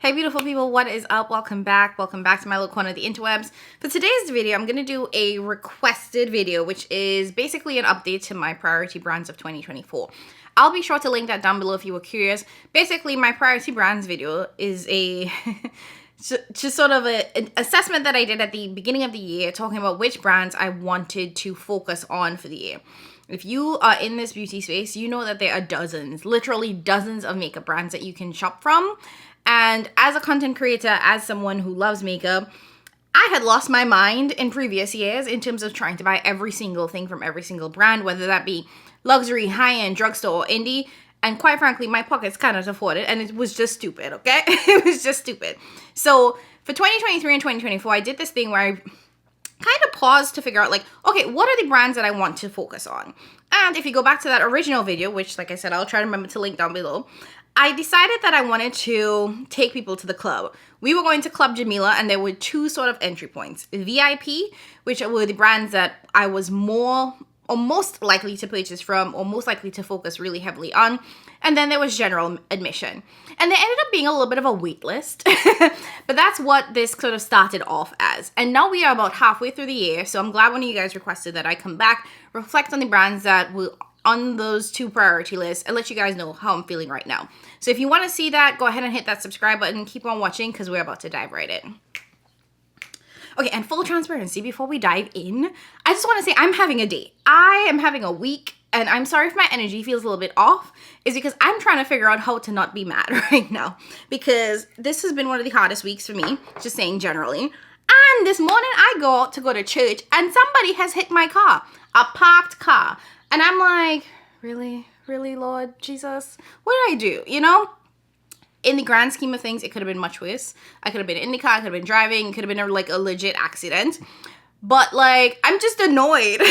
Hey beautiful people, what is up? Welcome back to my little corner of the interwebs. For today's video, I'm going to do a requested video, which is basically an update to my priority brands of 2024. I'll be sure to link that down below if you were curious. Basically, my priority brands video is a just sort of an assessment that I did at the beginning of the year, talking about which brands I wanted to focus on for the year. If you are in this beauty space, you know that there are dozens, literally dozens of makeup brands that you can shop from. And as a content creator, as someone who loves makeup, I had lost my mind in previous years in terms of trying to buy every single thing from every single brand, whether that be luxury, high-end, drugstore, or indie. And quite frankly, my pockets cannot afford it, and it was just stupid, okay? It was just stupid. So for 2023 and 2024, I did this thing where I kind of paused to figure out, like, okay, what are the brands that I want to focus on? And if you go back to that original video, which, like I said, I'll try to remember to link down below, I decided that I wanted to take people to the club. We were going to Club Jamila, and there were two sort of entry points. VIP, which were the brands that I was more or most likely to purchase from, or most likely to focus really heavily on. And then there was general admission. And there ended up being a little bit of a wait list. But that's what this sort of started off as. And now we are about halfway through the year, so I'm glad one of you guys requested that I come back, reflect on the brands that will on those two priority lists, and let you guys know how I'm feeling right now. So if you want to see that, go ahead and hit that subscribe button. Keep on watching because we're about to dive right in. Okay, and full transparency before we dive in, I just want to say I'm having a day. I am having a week, and I'm sorry if my energy feels a little bit off, is because I'm trying to figure out how to not be mad right now, because this has been one of the hardest weeks for me, just saying generally. And this morning I go out to go to church, and somebody has hit my car, a parked car. And I'm like, really, Lord Jesus? What did I do? You know? In the grand scheme of things, it could have been much worse. I could have been in the car, I could have been driving, it could have been like a legit accident. But like, I'm just annoyed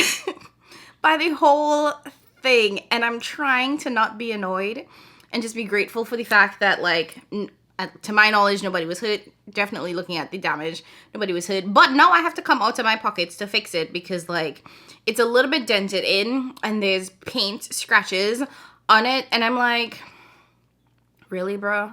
by the whole thing. And I'm trying to not be annoyed and just be grateful for the fact that, like, to my knowledge, nobody was hurt. Definitely looking at the damage, nobody was hurt. But now I have to come out of my pockets to fix it because, like, it's a little bit dented in and there's paint scratches on it. And I'm like, really, bro?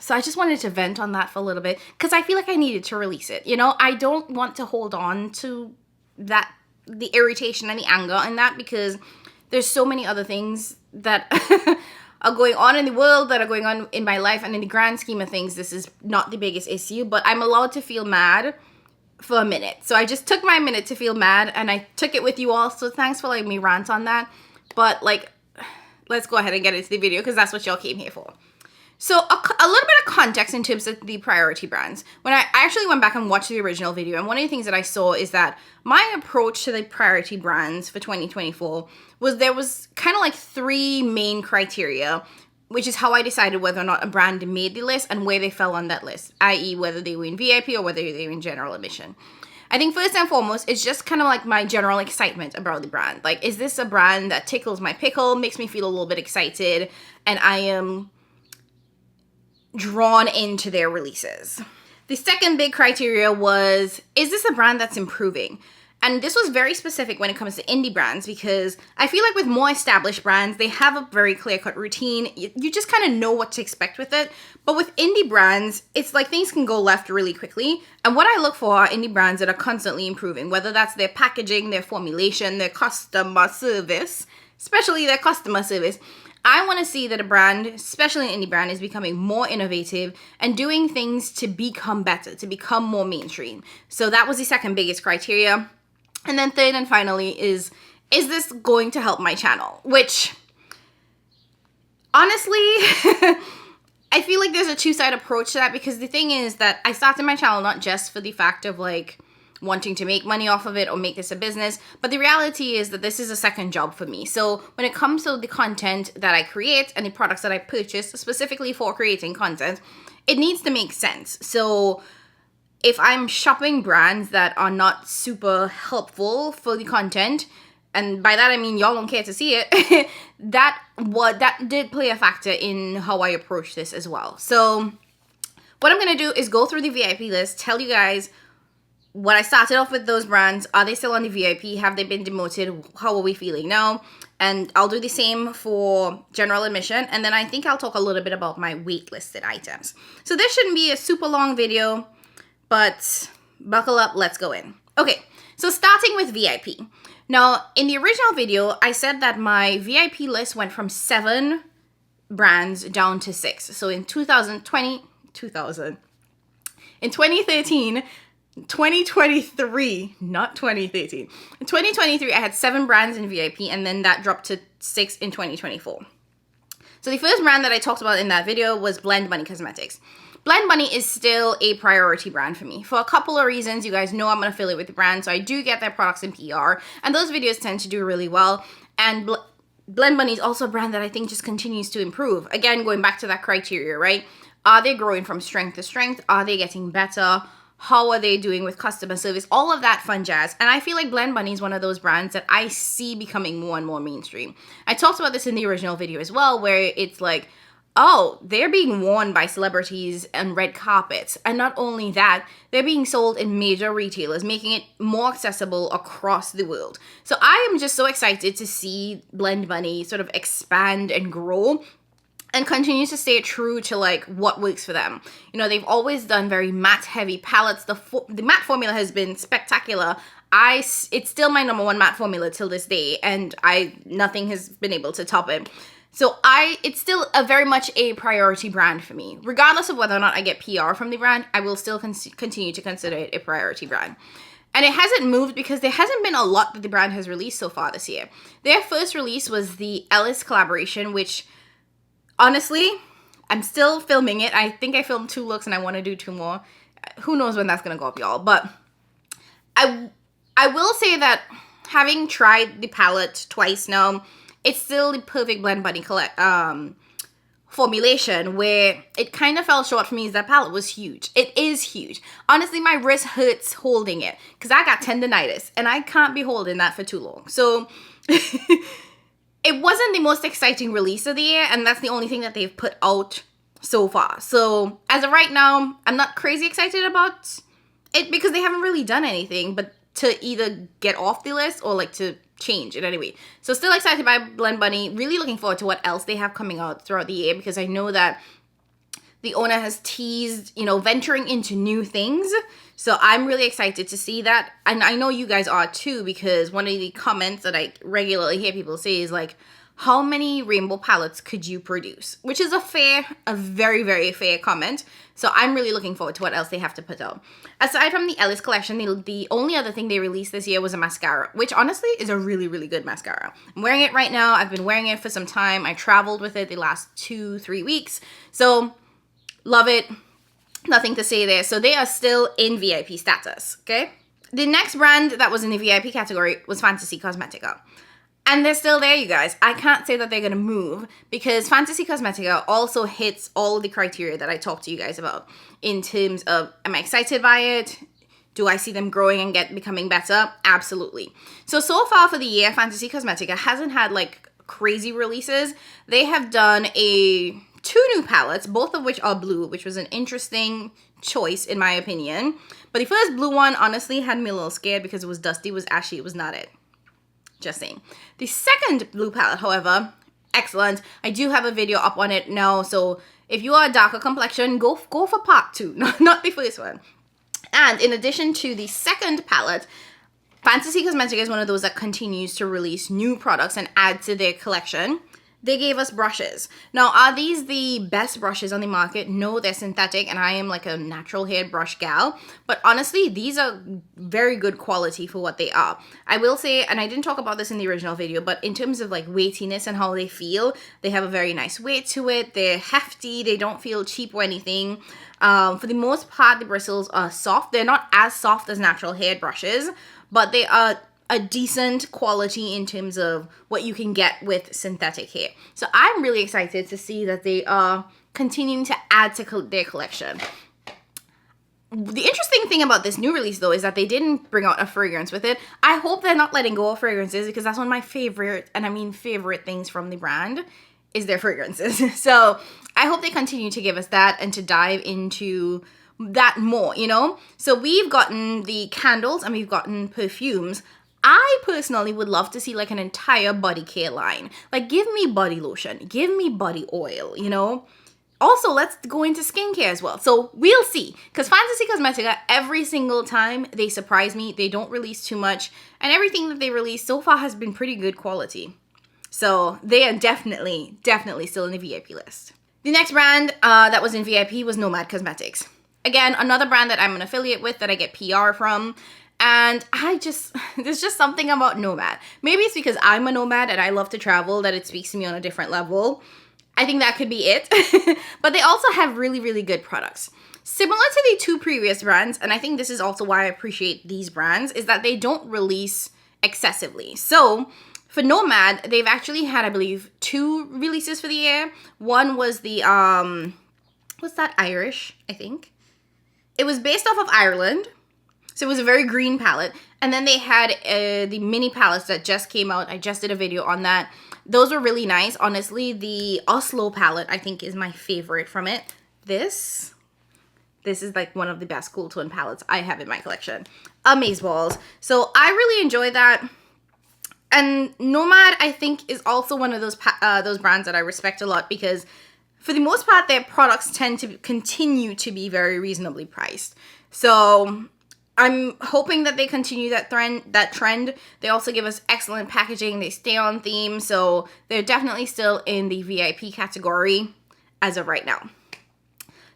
So I just wanted to vent on that for a little bit because I feel like I needed to release it. You know, I don't want to hold on to that, the irritation and the anger and that, because there's so many other things that are going on in the world, that are going on in my life. And in the grand scheme of things, this is not the biggest issue, but I'm allowed to feel mad for a minute. So I just took my minute to feel mad, and I took it with you all. So thanks for letting me rant on that. But like, let's go ahead and get into the video because that's what y'all came here for. So a little bit of context in terms of the priority brands. When I actually went back and watched the original video, and one of the things that I saw is that my approach to the priority brands for 2024 was there was kind of like three main criteria, which is how I decided whether or not a brand made the list and where they fell on that list, i.e. whether they were in VIP or whether they were in general admission. I think first and foremost, it's just kind of like my general excitement about the brand. Like, is this a brand that tickles my pickle, makes me feel a little bit excited, and I am drawn into their releases. The second big criteria was, is this a brand that's improving? And this was very specific when it comes to indie brands, because I feel like with more established brands, they have a very clear-cut routine. You just kind of know what to expect with it. But with indie brands, it's like things can go left really quickly. And what I look for are indie brands that are constantly improving, whether that's their packaging, their formulation, their customer service, especially their customer service. I want to see that a brand, especially an indie brand, is becoming more innovative and doing things to become better, to become more mainstream. So that was the second biggest criteria. And then third and finally is this going to help my channel? Which, honestly, I feel like there's a two-sided approach to that, because the thing is that I started my channel not just for the fact of, like, wanting to make money off of it or make this a business, but the reality is that this is a second job for me. So when it comes to the content that I create and the products that I purchase specifically for creating content, it needs to make sense. So if I'm shopping brands that are not super helpful for the content, and by that I mean y'all don't care to see it, that did play a factor in how I approach this as well. So what I'm going to do is go through the VIP list, tell you guys what I started off with those brands. Are they still on the VIP? Have they been demoted? How are we feeling now? And I'll do the same for general admission. And then I think I'll talk a little bit about my waitlisted items. So this shouldn't be a super long video, but buckle up, let's go in. Okay, so starting with VIP. Now, in the original video, I said that my VIP list went from 7 brands down to 6. So in 2013, 2023, not 2013. In 2023, I had 7 brands in VIP, and then that dropped to 6 in 2024. So the first brand that I talked about in that video was Blend Bunny Cosmetics. Blend Bunny is still a priority brand for me for a couple of reasons. You guys know I'm an affiliate with the brand, so I do get their products in PR, and those videos tend to do really well. And Blend Bunny is also a brand that I think just continues to improve. Again, going back to that criteria, right? Are they growing from strength to strength? Are they getting better? How are they doing with customer service? All of that fun jazz. And I feel like Blend Bunny is one of those brands that I see becoming more and more mainstream. I talked about this in the original video as well, where it's like, oh, they're being worn by celebrities and red carpets. And not only that, they're being sold in major retailers, making it more accessible across the world. So I am just so excited to see Blend Bunny sort of expand and grow and continues to stay true to like what works for them. You know, they've always done very matte heavy palettes. The matte formula has been spectacular. It's still my number 1 matte formula till this day, and nothing has been able to top it. So it's still very much a priority brand for me. Regardless of whether or not I get PR from the brand, I will still continue to consider it a priority brand. And it hasn't moved because there hasn't been a lot that the brand has released so far this year. Their first release was the Ellis collaboration, which honestly, I'm still filming it. I think I filmed 2 looks and I want to do 2 more. Who knows when that's going to go up, y'all. But I will say that having tried the palette twice now, it's still the perfect Blend Bunny formulation. Where it kind of fell short for me is that palette was huge. It is huge. Honestly, my wrist hurts holding it because I got tendonitis and I can't be holding that for too long. So it wasn't the most exciting release of the year, and that's the only thing that they've put out so far. So as of right now, I'm not crazy excited about it because they haven't really done anything but to either get off the list or like to change it anyway. So still excited by Blend Bunny. Really looking forward to what else they have coming out throughout the year, because I know that the owner has teased, you know, venturing into new things. So I'm really excited to see that. And I know you guys are too, because one of the comments that I regularly hear people say is like, how many rainbow palettes could you produce? Which is a very, very fair comment. So I'm really looking forward to what else they have to put out. Aside from the Ellis collection, the only other thing they released this year was a mascara, which honestly is a really, really good mascara. I'm wearing it right now. I've been wearing it for some time. I traveled with it the last 2-3 weeks. So love it. Nothing to say there. So they are still in VIP status, okay? The next brand that was in the VIP category was Fantasy Cosmetica. And they're still there, you guys. I can't say that they're going to move because Fantasy Cosmetica also hits all the criteria that I talked to you guys about in terms of, am I excited by it? Do I see them growing and becoming better? Absolutely. So far for the year, Fantasy Cosmetica hasn't had like crazy releases. They have done 2 new palettes, both of which are blue, which was an interesting choice in my opinion. But the first blue one honestly had me a little scared because it was dusty, it was ashy, it was not it. Just saying. The second blue palette, however, excellent. I do have a video up on it now, so if you are a darker complexion, go for part 2, not the first one. And in addition to the second palette, Fantasy Cosmetica is one of those that continues to release new products and add to their collection. They gave us brushes. Now, are these the best brushes on the market? No, they're synthetic, and I am like a natural hair brush gal. But honestly, these are very good quality for what they are. I will say, and I didn't talk about this in the original video, but in terms of like weightiness and how they feel, they have a very nice weight to it. They're hefty. They don't feel cheap or anything. For the most part, the bristles are soft. They're not as soft as natural hair brushes, but they are a decent quality in terms of what you can get with synthetic hair. So I'm really excited to see that they are continuing to add to their collection. The interesting thing about this new release, though, is that they didn't bring out a fragrance with it. I hope they're not letting go of fragrances, because that's one of my favorite, and I mean favorite things from the brand, is their fragrances. So I hope they continue to give us that and to dive into that more, you know? So we've gotten the candles and we've gotten perfumes. I personally would love to see like an entire body care line. Like, give me body lotion, give me body oil, you know? Also, let's go into skincare as well. So we'll see. Because Fantasy Cosmetica, every single time, they surprise me. They don't release too much. And everything that they release so far has been pretty good quality. So they are definitely still in the VIP list. The next brand that was in VIP was Nomad Cosmetics. Again, another brand that I'm an affiliate with that I get PR from. And there's just something about Nomad. Maybe it's because I'm a nomad and I love to travel that it speaks to me on a different level. I think that could be it. But they also have really, really good products. Similar to the two previous brands, and I think this is also why I appreciate these brands, is that they don't release excessively. So for Nomad, they've actually had, I believe, 2 releases for the year. One was the, what's that, Irish, I think. It was based off of Ireland. So it was a very green palette. And then they had the mini palettes that just came out. I just did a video on that. Those were really nice. Honestly, the Oslo palette, I think, is my favorite from it. This is like one of the best cool tone palettes I have in my collection. Amazeballs. So I really enjoy that. And Nomad, I think, is also one of those brands that I respect a lot because for the most part, their products tend to continue to be very reasonably priced. So I'm hoping that they continue that trend. They also give us excellent packaging. They stay on theme. So they're definitely still in the VIP category as of right now.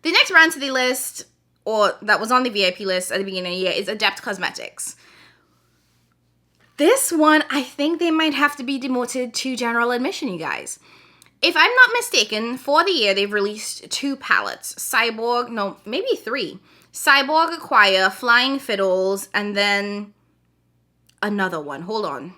The next brand to the list, or that was on the VIP list at the beginning of the year, is Adept Cosmetics. This one, I think they might have to be demoted to general admission, you guys. If I'm not mistaken, for the year, they've released 2 palettes. Cyborg, no, maybe 3. Cyborg Acquire, Flying Fiddles, and then another one. Hold on.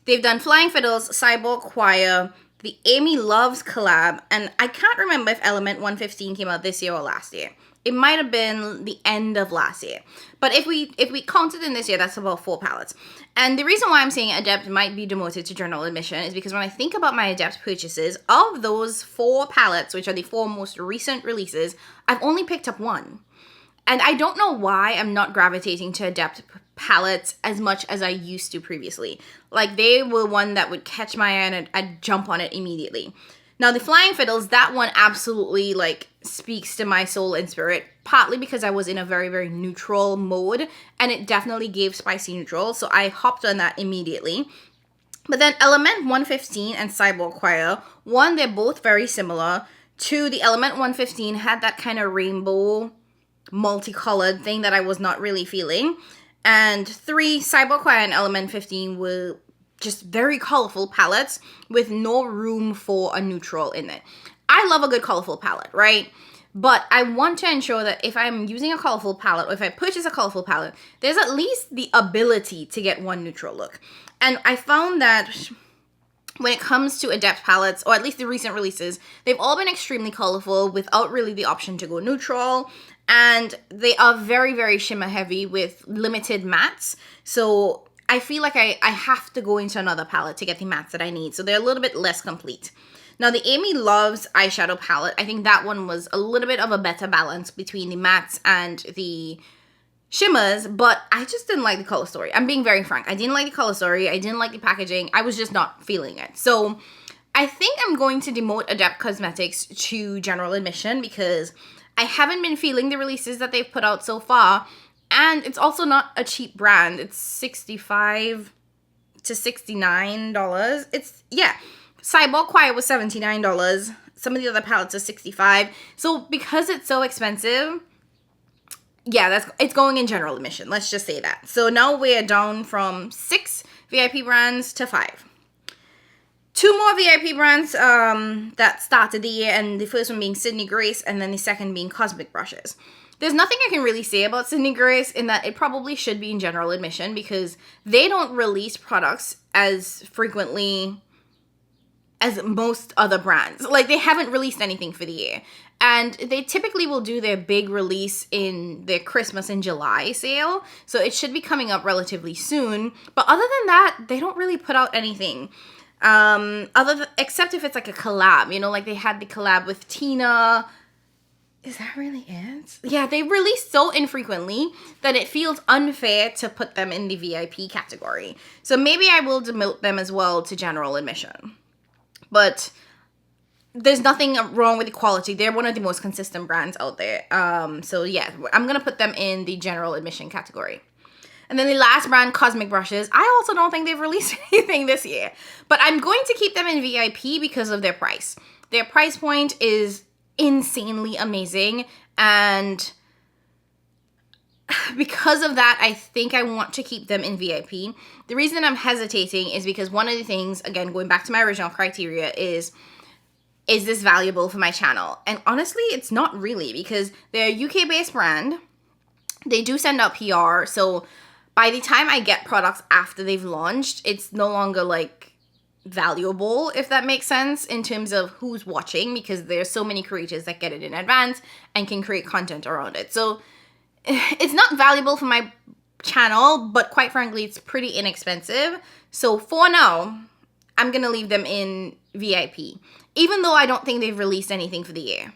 They've done Flying Fiddles, Cyborg Acquire, the Amy Loves collab, and I can't remember if Element 115 came out this year or last year. It might have been the end of last year. But if we counted in this year, that's about 4 palettes. And the reason why I'm saying Adept might be demoted to general admission is because when I think about my Adept purchases, of those 4 palettes, which are the 4 most recent releases, I've only picked up 1. And I don't know why I'm not gravitating to Adept palettes as much as I used to previously. Like, they were one that would catch my eye and I'd jump on it immediately. Now, the Flying Fiddles, that one absolutely, like, speaks to my soul and spirit, partly because I was in a very, very neutral mode, and it definitely gave spicy neutral, so I hopped on that immediately. But then Element 115 and Cyborg Choir, 1, they're both very similar. 2, the Element 115 had that kind of rainbow multicolored thing that I was not really feeling. And 3, Cyborg Choir and Element 15 were just very colorful palettes with no room for a neutral in it. I love a good colorful palette, right? But I want to ensure that if I'm using a colorful palette, or if I purchase a colorful palette, there's at least the ability to get one neutral look. And I found that when it comes to Adept palettes, or at least the recent releases, they've all been extremely colorful without really the option to go neutral. And they are very, very shimmer heavy with limited mattes. So I feel like I have to go into another palette to get the mattes that I need. So they're a little bit less complete. Now, the Amy Loves eyeshadow palette, I think that one was a little bit of a better balance between the mattes and the shimmers, but I just didn't like the color story. I'm being very frank. I didn't like the color story. I didn't like the packaging. I was just not feeling it. So I think I'm going to demote Adept Cosmetics to general admission because I haven't been feeling the releases that they've put out so far. And it's also not a cheap brand. It's $65 to $69. Yeah. Cyborg Choir was $79. Some of the other palettes are $65. So because it's so expensive, yeah, it's going in general admission. Let's just say that. So now we're down from 6 VIP brands to 5. 2 more VIP brands that started the year, and the first one being Sydney Grace, and then the second being Cosmic Brushes. There's nothing I can really say about Sydney Grace in that it probably should be in general admission because they don't release products as frequently as most other brands. Like, they haven't released anything for the year. And they typically will do their big release in their Christmas in July sale. So it should be coming up relatively soon. But other than that, they don't really put out anything. Except if it's like a collab. You know, like they had the collab with Tina. Is that really it? Yeah, they release so infrequently that it feels unfair to put them in the VIP category. So maybe I will demote them as well to general admission. But there's nothing wrong with the quality. They're one of the most consistent brands out there. So yeah, I'm going to put them in the general admission category. And then the last brand, Cosmic Brushes. I also don't think they've released anything this year. But I'm going to keep them in VIP because of their price. Their price point is insanely amazing, and because of that, I think I want to keep them in VIP. The reason I'm hesitating is because one of the things, again, going back to my original criteria, is this valuable for my channel? And honestly, it's not really, because they're a UK-based brand. They do send out PR, so by the time I get products after they've launched, it's no longer like valuable, if that makes sense, in terms of who's watching, because there's so many creators that get it in advance and can create content around it. So it's not valuable for my channel, but quite frankly, it's pretty inexpensive. So for now, I'm gonna leave them in VIP, even though I don't think they've released anything for the year.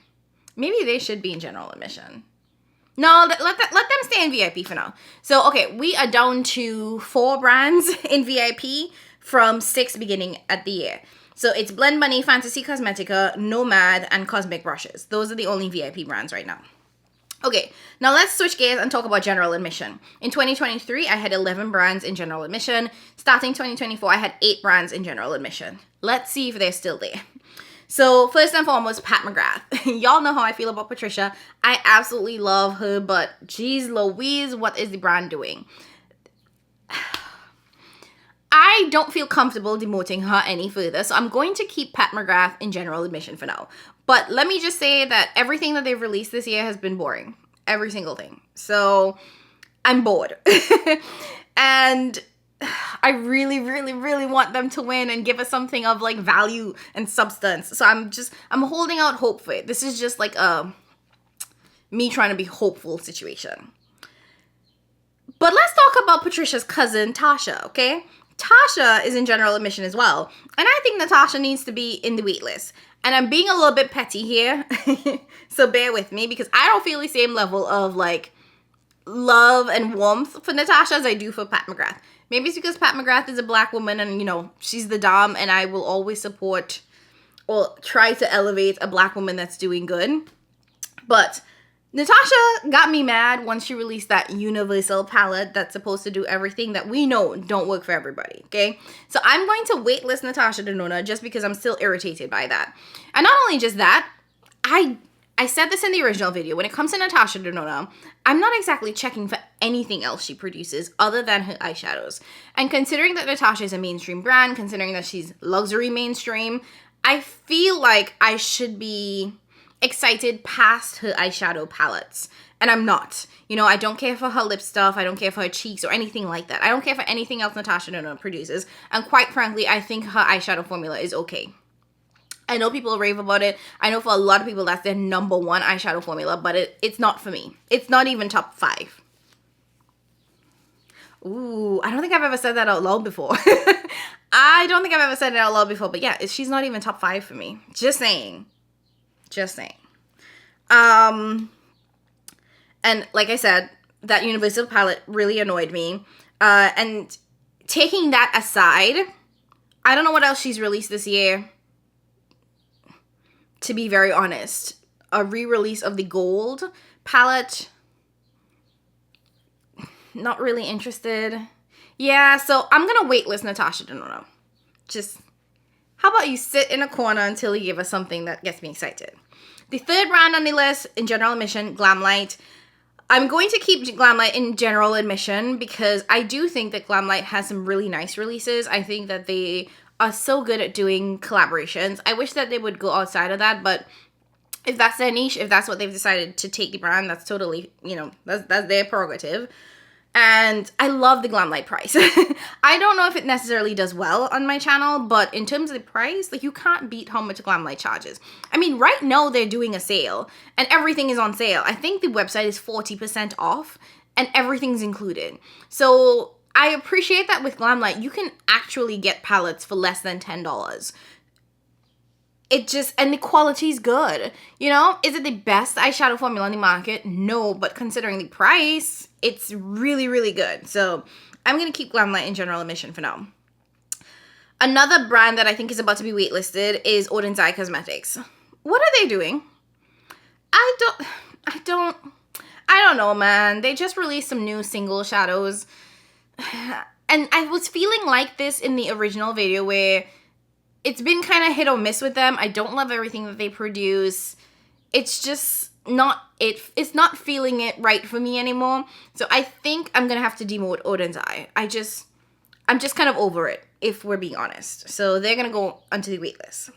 Maybe they should be in general admission. No, let them stay in VIP for now. So, okay, we are down to 4 brands in VIP from 6 beginning at the year. So it's Blend Money, Fantasy Cosmetica, Nomad, and Cosmic Brushes. Those are the only VIP brands right now. Okay, now let's switch gears and talk about general admission. In 2023, I had 11 brands in general admission. Starting 2024, I had 8 brands in general admission. Let's see if they're still there. So first and foremost, Pat McGrath. Y'all know how I feel about Patricia. I absolutely love her, but geez Louise, what is the brand doing? I don't feel comfortable demoting her any further, so I'm going to keep Pat McGrath in general admission for now. But let me just say that everything that they've released this year has been boring. Every single thing. So I'm bored. And I really, really, really want them to win and give us something of like value and substance. So I'm holding out hope for it. This is just like me trying to be hopeful situation. But let's talk about Patricia's cousin, Tasha, okay? Tasha is in general admission as well. And I think Natasha needs to be in the waitlist. And I'm being a little bit petty here. So bear with me, because I don't feel the same level of like love and warmth for Natasha as I do for Pat McGrath. Maybe it's because Pat McGrath is a black woman and, you know, she's the dom, and I will always support or try to elevate a black woman that's doing good. But Natasha got me mad once she released that universal palette that's supposed to do everything that we know don't work for everybody, okay? So I'm going to waitlist Natasha Denona just because I'm still irritated by that. And not only just that, I said this in the original video. When it comes to Natasha Denona, I'm not exactly checking for anything else she produces other than her eyeshadows. And considering that Natasha is a mainstream brand, considering that she's luxury mainstream, I feel like I should be excited past her eyeshadow palettes. And I'm not. You know, I don't care for her lip stuff. I don't care for her cheeks or anything like that. I don't care for anything else Natasha Denona produces. And quite frankly, I think her eyeshadow formula is okay. I know people rave about it. I know for a lot of people that's their number 1 eyeshadow formula, but it's not for me. It's not even top 5. Ooh, I don't think I've ever said that out loud before. I don't think I've ever said it out loud before, but yeah, she's not even top 5 for me. Just saying. Just saying. And like I said, that universal palette really annoyed me. And taking that aside, I don't know what else she's released this year. To be very honest, a re-release of the gold palette, not really interested. Yeah, so I'm gonna waitlist Natasha Denona. Just, how about you sit in a corner until you give us something that gets me excited. The third brand on the list in general admission, Glamlight. I'm going to keep Glamlight in general admission because I do think that Glamlight has some really nice releases. I think that they are so good at doing collaborations. I wish that they would go outside of that, but if that's their niche, if that's what they've decided to take the brand, that's totally, you know, that's their prerogative. And I love the Glamlight price. I don't know if it necessarily does well on my channel, but in terms of the price, like, you can't beat how much Glamlight charges. I mean, right now they're doing a sale and everything is on sale. I think the website is 40% off and everything's included. So I appreciate that with Glamlight, you can actually get palettes for less than $10. it just, and the quality's good. You know, is it the best eyeshadow formula on the market? No, but considering the price, it's really, really good. So I'm going to keep Glamlight in general admission for now. Another brand that I think is about to be waitlisted is Odin's Eye Cosmetics. What are they doing? I don't know, man. They just released some new single shadows. And I was feeling like this in the original video where it's been kind of hit or miss with them. I don't love everything that they produce. It's just not, it's not feeling it right for me anymore. So I think I'm going to have to demote Odin's Eye. I'm just kind of over it, if we're being honest. So they're going to go onto the waitlist.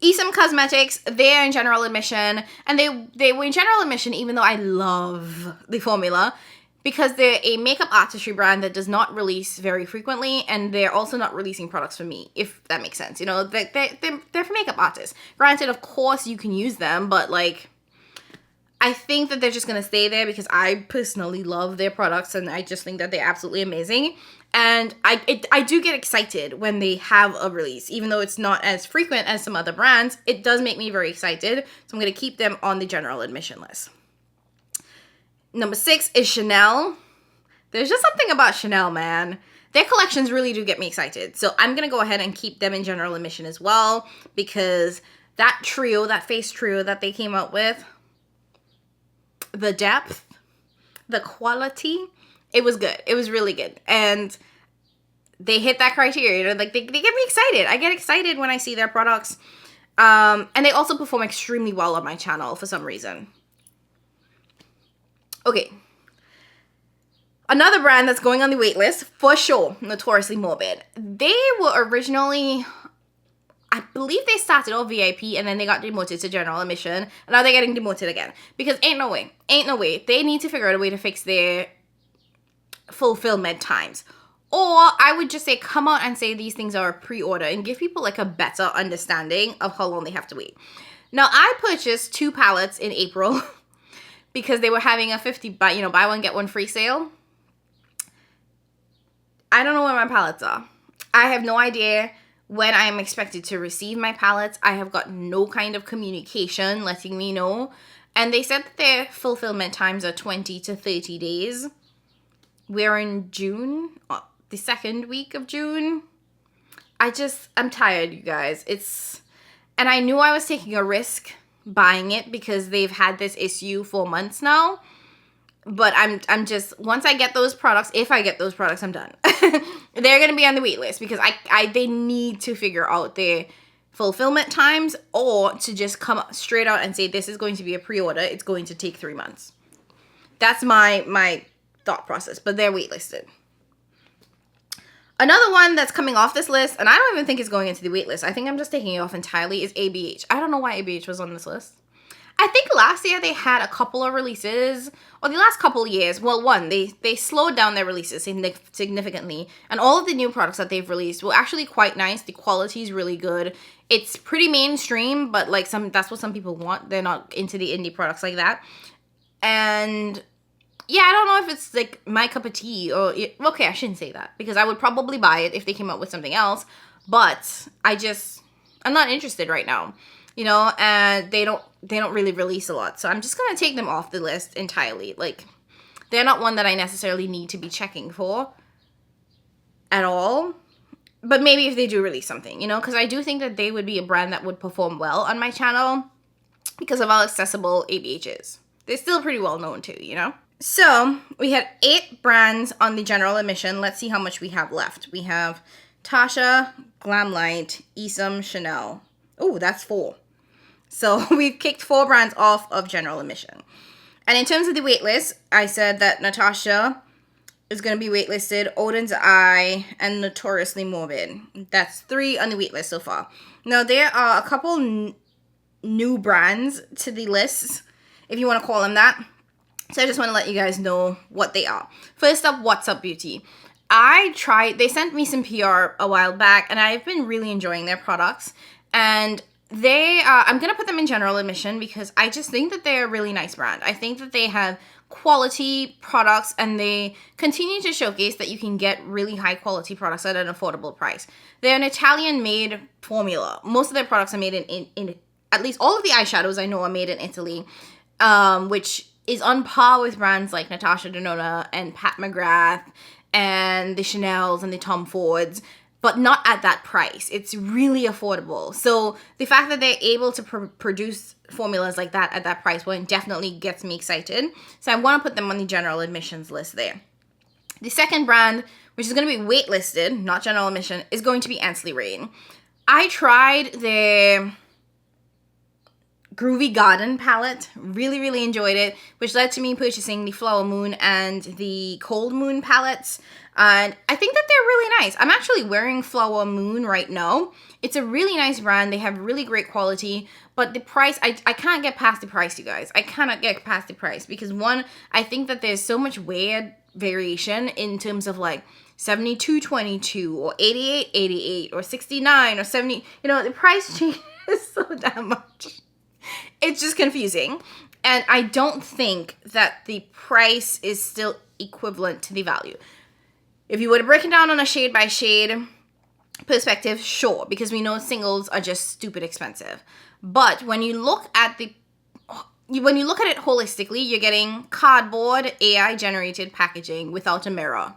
Esom Cosmetics, they're in general admission, and they were in general admission even though I love the formula, because they're a makeup artistry brand that does not release very frequently, and they're also not releasing products for me, if that makes sense. You know, they're for makeup artists. Granted, of course, you can use them, but like, I think that they're just going to stay there because I personally love their products, and I just think that they're absolutely amazing. And I do get excited when they have a release, even though it's not as frequent as some other brands. It does make me very excited, so I'm going to keep them on the general admission list. Number 6 is Chanel. There's just something about Chanel, man. Their collections really do get me excited. So I'm going to go ahead and keep them in general admission as well, because that trio, that face trio that they came out with, the depth, the quality, it was good. It was really good. And they hit that criteria. You know, like they get me excited. I get excited when I see their products. And they also perform extremely well on my channel for some reason. Okay. Another brand that's going on the wait list, for sure, Notoriously Morbid. They were originally, I believe they started off VIP and then they got demoted to general admission. And now they're getting demoted again. Because ain't no way. They need to figure out a way to fix their fulfillment times. Or I would just say come out and say these things are a pre-order and give people like a better understanding of how long they have to wait. Now, I purchased 2 palettes in April because they were having a buy one get one free sale. I don't know where my palettes are. I have no idea when I am expected to receive my palettes. I have got no kind of communication letting me know. And they said that their fulfillment times are 20 to 30 days. We're in June, the 2nd week of June. I'm tired, you guys. And I knew I was taking a risk buying it because they've had this issue for months now. But I'm just, once I get those products, if I get those products, I'm done. They're going to be on the wait list because they need to figure out their fulfillment times, or to just come straight out and say, this is going to be a pre-order. It's going to take 3 months. That's my thought process, but they're waitlisted. Another one that's coming off this list, and I don't even think it's going into the wait list. I think I'm just taking it off entirely, is ABH. I don't know why ABH was on this list. I think last year they had a couple of releases, or the last couple of years. Well, one, they slowed down their releases significantly, and all of the new products that they've released were actually quite nice. The quality is really good. It's pretty mainstream, but like that's what some people want. They're not into the indie products like that. And yeah, I don't know if it's like my cup of tea, or okay, I shouldn't say that because I would probably buy it if they came out with something else, but I'm not interested right now, you know, and they don't really release a lot. So I'm just going to take them off the list entirely. Like, they're not one that I necessarily need to be checking for at all. But maybe if they do release something, you know, because I do think that they would be a brand that would perform well on my channel because of how accessible ABH is. They're still pretty well known too, you know. So we had 8 brands on the general admission. Let's see how much we have left. We have Tasha, Glamlight, Esom, Chanel. Oh, that's 4. So we've kicked 4 brands off of general admission. And in terms of the wait list, I said that Natasha is going to be waitlisted, Odin's Eye, and Notoriously Morbid. That's 3 on the wait list so far. Now, there are a couple new brands to the list, if you want to call them that. So I just want to let you guys know what they are. First up, What's Up Beauty. They sent me some PR a while back, and I've been really enjoying their products. And I'm going to put them in general admission because I just think that they're a really nice brand. I think that they have quality products and they continue to showcase that you can get really high quality products at an affordable price. They're an Italian made formula. Most of their products are made in at least all of the eyeshadows I know are made in Italy, which is on par with brands like Natasha Denona and Pat McGrath and the Chanels and the Tom Fords, but not at that price. It's really affordable. So the fact that they're able to produce formulas like that at that price point definitely gets me excited. So I want to put them on the general admissions list there. The second brand, which is going to be waitlisted, not general admission, is going to be Ansley Rain. I tried their Groovy Garden palette, really enjoyed it, which led to me purchasing the Flower Moon and the Cold Moon palettes, and I think that they're really nice. I'm actually wearing Flower Moon right now. It's a really nice brand. They have really great quality, but the price, I can't get past the price, you guys. I cannot get past the price because one, I think that there's so much weird variation in terms of like 72.22 or 88.88 or 69 or 70. You know, the price changes so damn much. It's just confusing. And I don't think that the price is still equivalent to the value. If you were to break it down on a shade by shade perspective, sure, because we know singles are just stupid expensive. But when you look at it holistically, you're getting cardboard AI generated packaging without a mirror.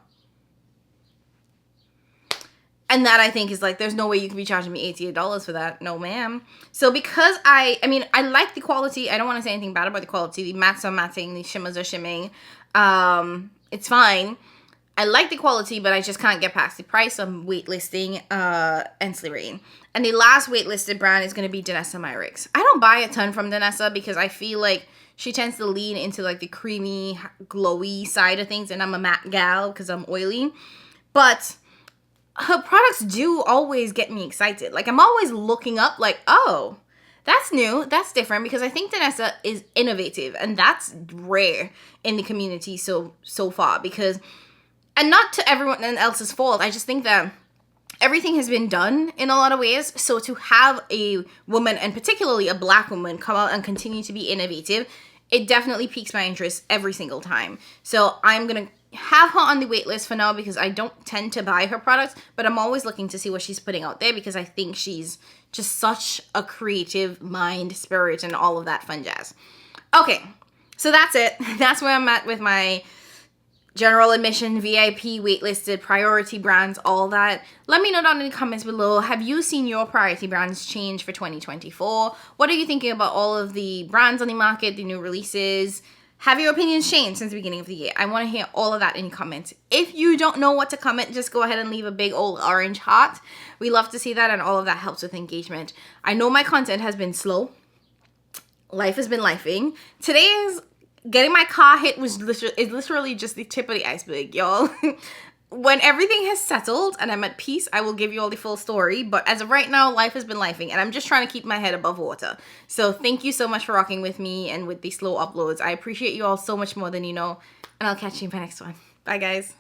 And that I think is like, there's no way you can be charging me $88 for that. No, ma'am. So because I like the quality. I don't want to say anything bad about the quality. The mattes are matting. The shimmers are shimming. It's fine. I like the quality, but I just can't get past the price. So I'm waitlisting Ansley Rain. And the last waitlisted brand is going to be Danessa Myricks. I don't buy a ton from Danessa because I feel like she tends to lean into like the creamy, glowy side of things. And I'm a matte gal because I'm oily. But her products do always get me excited. Like, I'm always looking up like, oh, that's new, that's different, because I think Danessa is innovative, and that's rare in the community so far, because, and not to everyone else's fault, I just think that everything has been done in a lot of ways, so to have a woman, and particularly a Black woman, come out and continue to be innovative, it definitely piques my interest every single time. So I'm going to have her on the wait list for now because I don't tend to buy her products, but I'm always looking to see what she's putting out there because I think she's just such a creative mind, spirit, and all of that fun jazz. Okay, so that's it. That's where I'm at with my general admission, VIP, waitlisted, priority brands, all that. Let me know down in the comments below. Have you seen your priority brands change for 2024? What are you thinking about all of the brands on the market, the new releases? Have your opinions changed since the beginning of the year? I want to hear all of that in the comments. If you don't know what to comment, just go ahead and leave a big old orange heart. We love to see that, and all of that helps with engagement. I know my content has been slow. Life has been lifing. Today's getting my car hit was literally just the tip of the iceberg, y'all. When everything has settled and I'm at peace, I will give you all the full story. But as of right now, life has been lifing, and I'm just trying to keep my head above water. So thank you so much for rocking with me and with the slow uploads. I appreciate you all so much more than you know, and I'll catch you in my next one. Bye, guys.